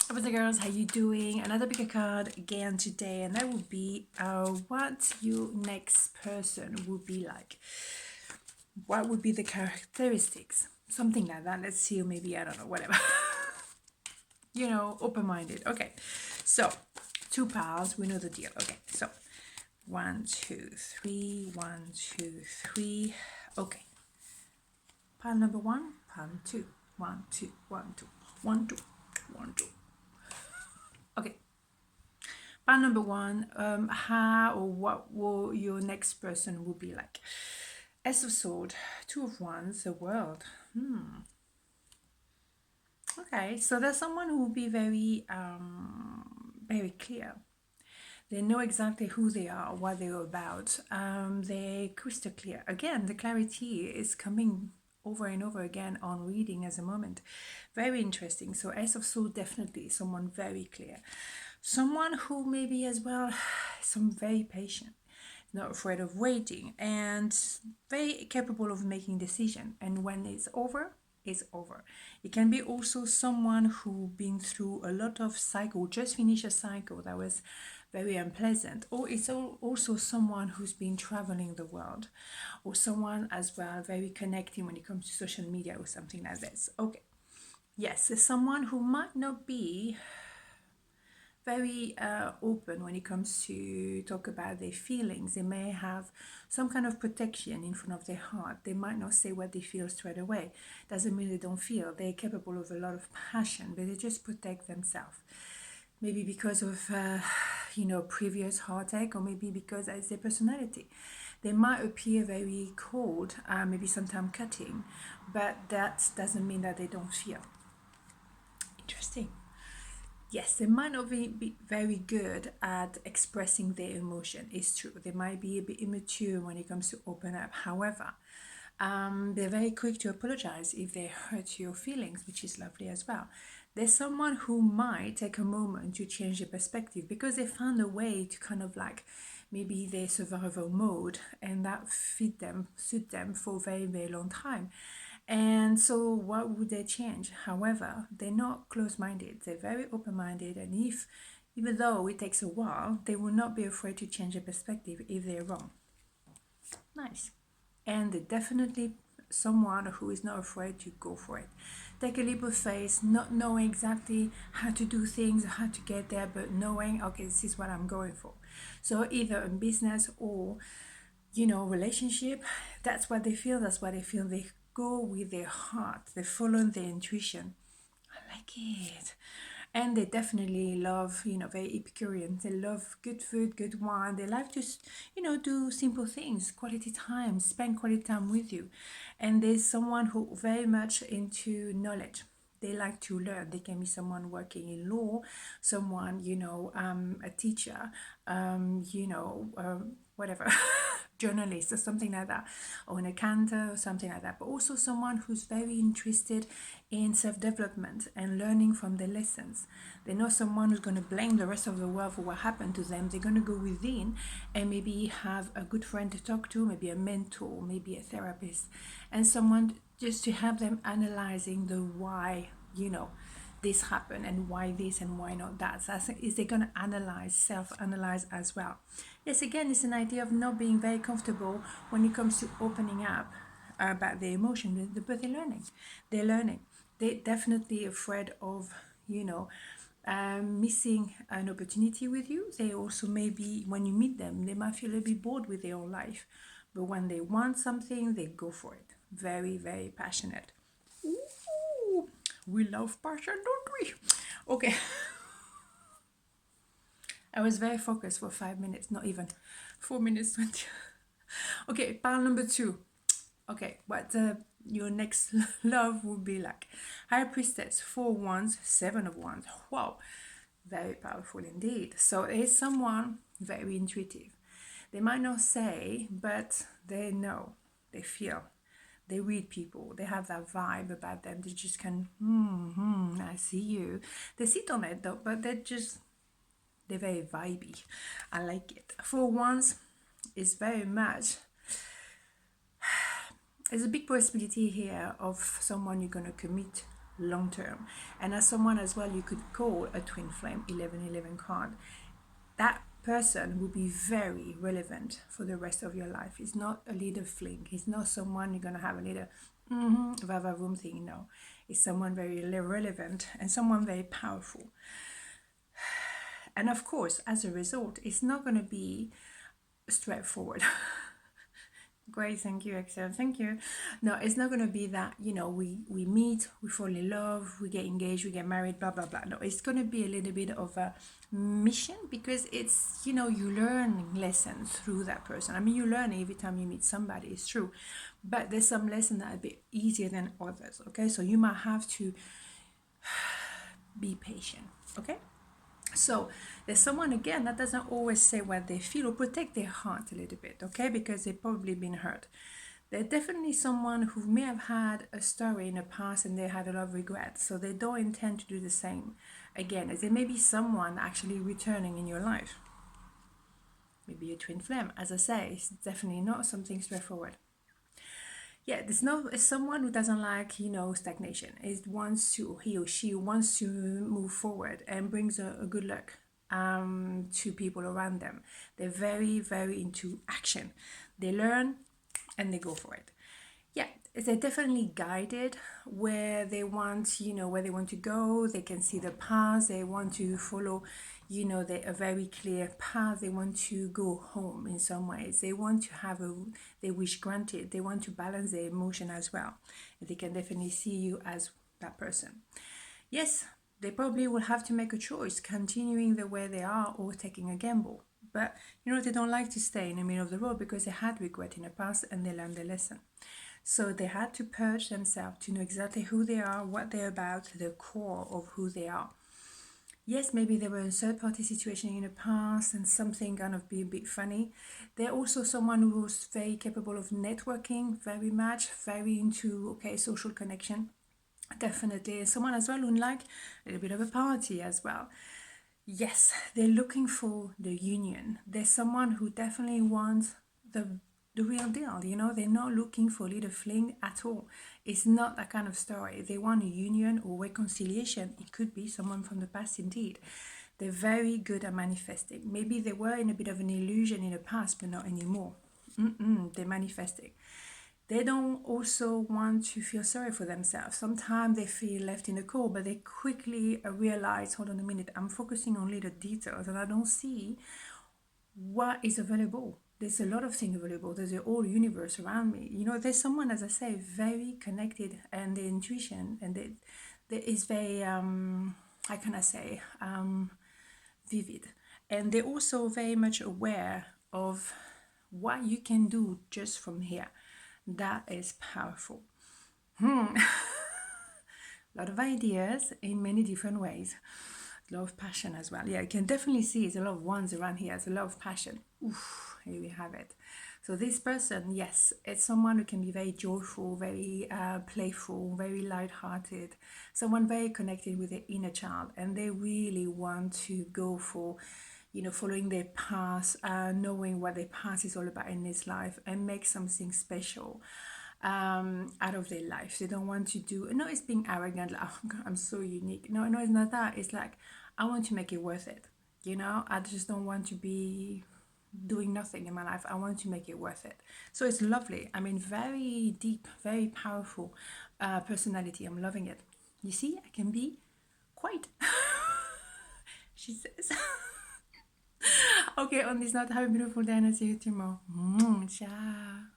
What's up, girls? How you doing? Another bigger card again today, and that would be what your next person would be like. What would be the characteristics? Something like that. Let's see, maybe, I don't know, whatever. Open-minded. Okay, so 2 piles, we know the deal. Okay, so 1, 2, 3, 1, 2, 3. Okay, pile number 1, pile 2, 1, 2, 1, 2, 1, 2, 1, 2. Okay, pile number 1, how or what will your next person will be like? Ace of Swords, 2 of Wands, the World. Okay, so there's someone who will be very clear. They know exactly who they are, what they're about. They're crystal clear. Again, the clarity is coming over and over again on reading as a moment. Very interesting. So Ace of Swords, definitely someone very clear. Someone who maybe as well, some very patient, not afraid of waiting, and very capable of making decision. And when it's over, it's over. It can be also someone who been through a lot of cycle, just finished a cycle that was very unpleasant, or it's also someone who's been traveling the world, or someone as well very connecting when it comes to social media or something like this. Okay, yes, it's someone who might not be very open when it comes to talk about their feelings. They may have some kind of protection in front of their heart. They might not say what they feel straight away. Doesn't mean they don't feel. They're capable of a lot of passion, but they just protect themselves. Maybe because of previous heartache, or maybe because it's their personality. They might appear very cold, maybe sometimes cutting, but that doesn't mean that they don't feel. Interesting. Yes, they might not be very good at expressing their emotion. It's true. They might be a bit immature when it comes to open up. However, they're very quick to apologize if they hurt your feelings, which is lovely as well. There's someone who might take a moment to change their perspective because they found a way to kind of like maybe their survival mode, and that suit them for a very, very long time. And so, what would they change? However, they're not close minded, they're very open minded, and even though it takes a while, they will not be afraid to change their perspective if they're wrong. Nice. And they're definitely someone who is not afraid to go for it. Take a leap of faith, not knowing exactly how to do things, how to get there, but knowing, okay, this is what I'm going for. So, either in business or relationship, that's what they feel, they go with their heart, they follow their intuition. I like it. And they definitely love, very Epicurean. They love good food, good wine. They like to, do simple things, quality time, spend quality time with you. And there's someone who very much into knowledge. They like to learn. They can be someone working in law, someone, a teacher, whatever, journalist or something like that, or an accountant or something like that. But also someone who's very interested in self-development and learning from their lessons. They're not someone who's going to blame the rest of the world for what happened to them. They're going to go within and maybe have a good friend to talk to, maybe a mentor, maybe a therapist, and someone just to have them analyzing the why, this happened and why this and why not that. So is they're going to analyze, self-analyze as well. Yes, again, it's an idea of not being very comfortable when it comes to opening up about their emotion, but they're learning. They're definitely afraid of, missing an opportunity with you. They also maybe, when you meet them, they might feel a bit bored with their own life. But when they want something, they go for it. Very, very passionate. Ooh, we love passion, don't we? Okay. I was very focused for 5 minutes, not even 4 minutes 20. Okay, pile number 2. Okay, what your next love will be like. High Priestess, 4 wands, 7 of wands. Wow, very powerful indeed. So it's someone very intuitive. They might not say, but they know, they feel. They read people. They have that vibe about them. They just can, I see you. They sit on it though, but they're very vibey. I like it. For once, it's very much, there's a big possibility here of someone you're going to commit long term. And as someone as well, you could call a twin flame 1111 card. That person will be very relevant for the rest of your life. It's not a little fling. It's not someone you're gonna have a little vava room thing. No, it's someone very relevant and someone very powerful. And of course, as a result, it's not gonna be straightforward. Great, thank you, Axelle. Thank you. No, it's not going to be that, we meet, we fall in love, we get engaged, we get married, blah, blah, blah. No, it's going to be a little bit of a mission because it's, you learn lessons through that person. I mean, you learn every time you meet somebody, it's true. But there's some lessons that are a bit easier than others, okay? So you might have to be patient, okay? So there's someone again that doesn't always say what they feel or protect their heart a little bit, okay? Because they've probably been hurt. They're definitely someone who may have had a story in the past and they had a lot of regret. So they don't intend to do the same again. As there may be someone actually returning in your life. Maybe a twin flame. As I say, it's definitely not something straightforward. Yeah, it's someone who doesn't like, stagnation. He or she wants to move forward and brings a good luck to people around them. They're very, very into action. They learn and they go for it. Yeah, they're definitely guided where they want, where they want to go. They can see the path. They want to follow, a very clear path. They want to go home in some ways. They want to have their wish granted. They want to balance their emotion as well. They can definitely see you as that person. Yes, they probably will have to make a choice, continuing the way they are or taking a gamble. But, they don't like to stay in the middle of the road because they had regret in the past and they learned their lesson. So they had to purge themselves to know exactly who they are, what they're about, the core of who they are. Yes, maybe they were in a third-party situation in the past and something kind of be a bit funny. They're also someone who's very capable of networking, very much, very into, social connection. Definitely. Someone as well who like a little bit of a party as well. Yes, they're looking for the union. There's someone who definitely wants the real deal, they're not looking for a little fling at all. It's not that kind of story. They want a union or reconciliation. It could be someone from the past indeed. They're very good at manifesting. Maybe they were in a bit of an illusion in the past, but not anymore. They're manifesting. They don't also want to feel sorry for themselves. Sometimes they feel left in the cold, but they quickly realize, hold on a minute, I'm focusing on little details and I don't see what is available. There's a lot of things available. There's a whole universe around me. There's someone, as I say, very connected, and the intuition and there is very how can I say vivid, and they're also very much aware of what you can do just from here. That is powerful. A lot of ideas in many different ways. A lot of passion as well. Yeah, you can definitely see it's a lot of ones around here. It's a lot of passion. Oof, here we have it. So this person, yes, it's someone who can be very joyful, very playful, very light-hearted, someone very connected with their inner child, and they really want to go for, following their path, knowing what their path is all about in this life, and make something special out of their life. They don't want to do, no, it's being arrogant, like, oh, God, I'm so unique. No, it's not that. It's like, I want to make it worth it. I just don't want to be doing nothing in my life. I want to make it worth it. So it's lovely. I mean, very deep, very powerful personality. I'm loving it. You see, I can be quite, she says. Okay, on this note, have a beautiful day and I'll see you tomorrow. Ciao.